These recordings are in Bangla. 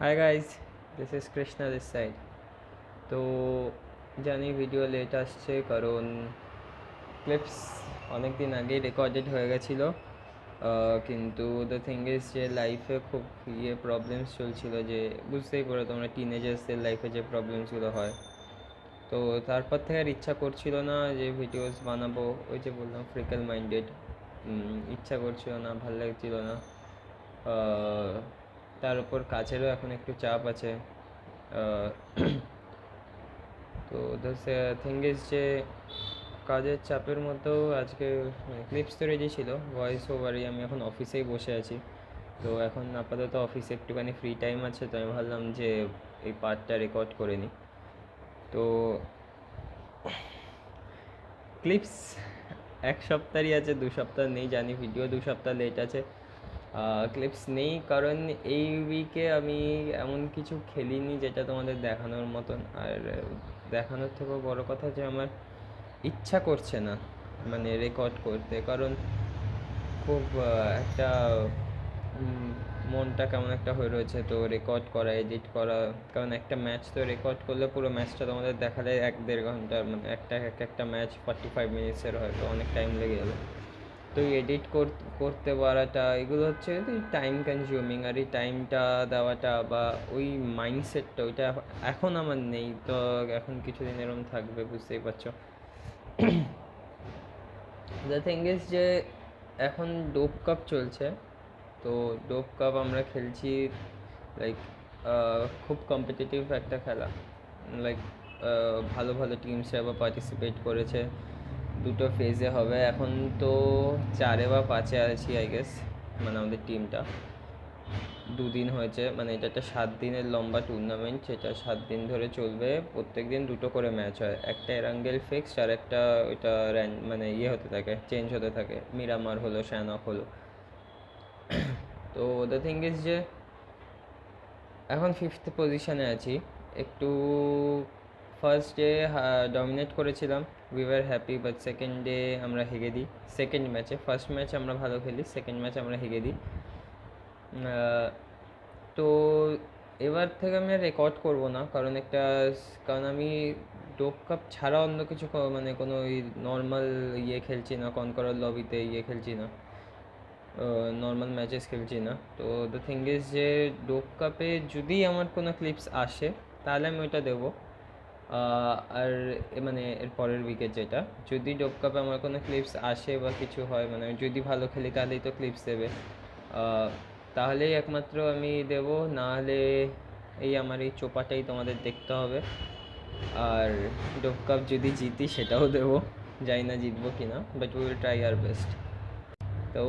Hi guys, this is Krishna this side. तो জানি ভিডিও লেট আসছে কারণ ক্লিপস অনেক দিন আগেই রেকর্ডেড হয়ে গেছিলো, কিন্তু দ্য থিং ইজ যে লাইফে খুব প্রবলেমস চলছিল, যে বুঝতেই পারো তোমরা টিনেজার্সদের লাইফে যে প্রবলেমসগুলো হয়। তো তারপর থেকে আর ইচ্ছা করছিল না যে ভিডিওস বানাবো। ওই যে বললাম ফ্রিকেল মাইন্ডেড, ইচ্ছা করছিল না, ভাল লাগছিল না। তার উপর কাজেরও এখন একটু চাপ আছে। তো দ্য থিং ইজ যে কাজের চাপের মধ্যেও আজকে ক্লিপস তো রেডি ছিল, ভয়েস ওভারই আমি এখন অফিসেই বসে আছি। তো এখন আপাতত অফিসে একটুখানি ফ্রি টাইম আছে, তো আমি ভাবলাম যে এই পার্টটা রেকর্ড করে নিই। তো ক্লিপস এক সপ্তাহই আছে, 2 সপ্তাহ নেই, জানি ভিডিও 2 সপ্তাহ লেট আছে। ক্লিপস নেই কারণ এই উইকে আমি এমন কিছু খেলিনি যেটা তোমাদের দেখানোর মতন। আর দেখানোর থেকেও বড় কথা যে আমার ইচ্ছা করছে না মানে রেকর্ড করতে, কারণ খুব একটা মনটা কেমন একটা হয়ে রয়েছে। তো রেকর্ড করা, এডিট করা, কারণ একটা ম্যাচ তো রেকর্ড করলে পুরো ম্যাচটা তোমাদের দেখালে 1-1.5 ঘন্টা, মানে একটা ম্যাচ 45 মিনিটসের হয়, তো অনেক টাইম লেগে যাবে। তো এডিট করতে পারাটা এগুলো হচ্ছে টাইম কনজিউমিং, আর এই টাইমটা দেওয়াটা বা ওই মাইন্ডসেটটা ওইটা এখন আমার নেই। তো এখন কিছুদিন এরকম থাকবে, বুঝতেই পারছো। দ্য থিং ইজ যে এখন ডোপ কাপ চলছে, তো ডোপ কাপ আমরা খেলছি। লাইক খুব কম্পিটিটিভ একটা খেলা, লাইক ভালো ভালো টিমসরা আবার পার্টিসিপেট করেছে। 2টো ফেজে হবে, এখন তো 4 বা 5-এ আছি আই গেস, মানে আমাদের টিমটা। 2 দিন হয়েছে, মানে এটা একটা 7 দিনের লম্বা টুর্নামেন্ট, সেটা 7 দিন ধরে চলবে। প্রত্যেক দিন 2টো করে ম্যাচ হয়, একটা এরাঙ্গেল ফিক্সড আর একটা ওইটা মানে হতে থাকে, চেঞ্জ হতে থাকে। মিরামার হলো, শ্যানক হলো। তো দ্য থিং ইজ যে এখন 5th পজিশনে আছি। একটু ফার্স্ট ডে ডমিনেট করেছিলাম, we were happy, but second day আমরা হেগে দিই। সেকেন্ড ম্যাচে, ফার্স্ট ম্যাচ আমরা ভালো খেলি, সেকেন্ড ম্যাচ আমরা হেগে দিই। তো এবার থেকে আমি আর রেকর্ড করবো না, কারণ আমি ডোপ কাপ ছাড়া অন্য কিছু মানে কোনো নর্মাল খেলছি না, কনকরার লবিতে খেলছি না, নর্মাল ম্যাচেস খেলছি না। তো দ্য থিং ইজ যে ডোপ কাপে যদি আমার কোনো ক্লিপস আসে তাহলে আমি ওইটা দেবো। আর মানে এর পরের উইকেট যেটা, যদি ডোপ কাপে আমার কোনো ক্লিপস আসে বা কিছু হয়, মানে আমি যদি ভালো খেলি তাহলেই তো ক্লিপস দেবে, তাহলেই একমাত্র আমি দেব, নাহলে আমার এই চোপাটাই তোমাদের দেখতে হবে। আর ডোপ কাপ যদি জিতি সেটাও দেবো, জানি না জিতবো কি না, but we will try our best. তো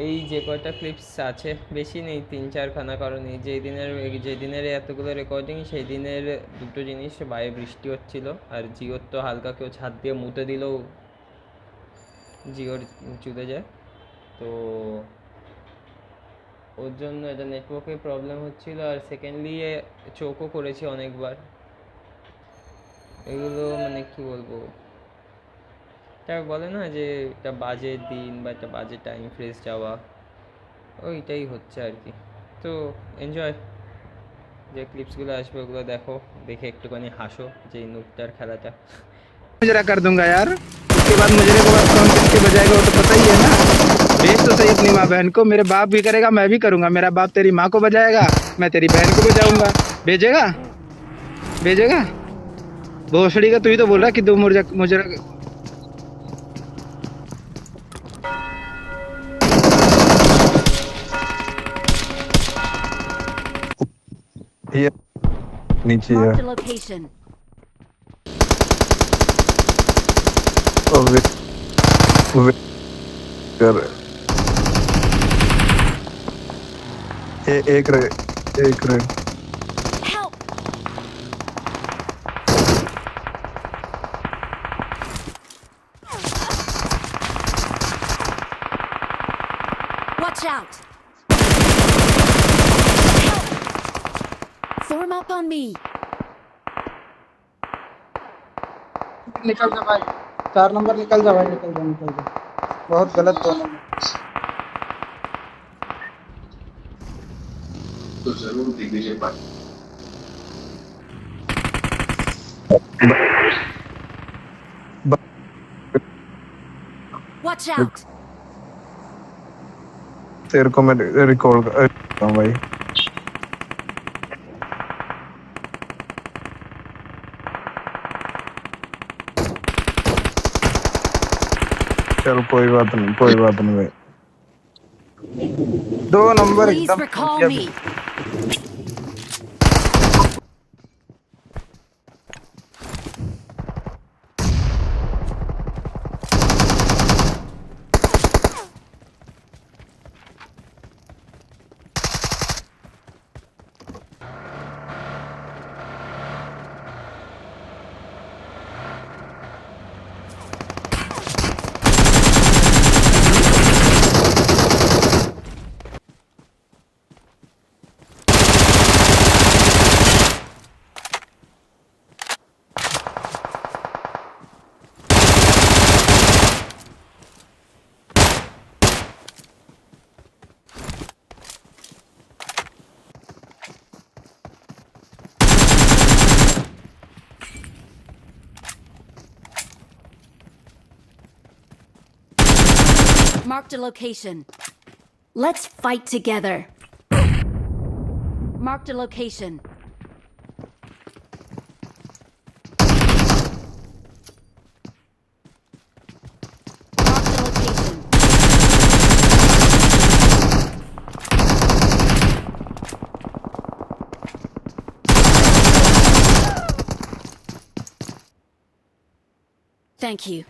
এই যে কয়টা ক্লিপস আছে, বেশি নেই, 3-4খানা, কারণ যেদিনের এতগুলো রেকর্ডিং সেই দিনের 2টো জিনিস, বাইরে বৃষ্টি হচ্ছিল, আর জিওর তো হালকা কেউ ছাদ দিয়ে মুতে দিলেও জিওর চুদে যায়। তো ওর জন্য এটা নেটওয়ার্কের প্রবলেম হচ্ছিল, আর সেকেন্ডলি চোকও করেছি অনেকবার। এগুলো মানে কি বলবো, এটা বলে না যে একটা বাজে দিন বা একটা বাজে টাইম ফ্রেস যাওয়া, ওইটাই হচ্ছে আর কি। তো এনজয়, যে ক্লিপসগুলো আসবে ওগুলো দেখো, দেখে একটুখানি হাসো যে এই নুকটার খেলাটা। मुजरा कर दूंगा यार। उसके बाद मुजरे के बाद कौन किसके बजाएगा वो तो पता ही है ना। भेज तो सही अपनी माँ बहन को, मेरे बाप भी करेगा मैं भी करूंगा। मेरा बाप तेरी माँ को बजाएगा, मैं तेरी बहन को बजाऊंगा। भेजेगा भेजेगा भोसड़ी का। तू ही तो बोल रहा कि दो मुजरा मुजरा ये नीचे है। Marked a location. और वे कर एक रे Help! Watch out! Help! Form up on me. निकल जा भाई, 4 नंबर निकल जा भाई, निकल जा। बहुत गलत बोला। ब- Watch out! तेरे को मैं रिकॉल करता हूँ भाई. चल कोई बात नहीं भाई. 2 नंबर Please एकदम recall बढ़िया. me. Marked a location. Let's fight together. Marked a location. Marked a location. Thank you.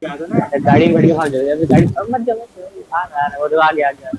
गाड़ी में बैठ के भाग जाओ, अभी गाड़ी अब मत जाओ, भाग यार, वो तो आ गया आ गया।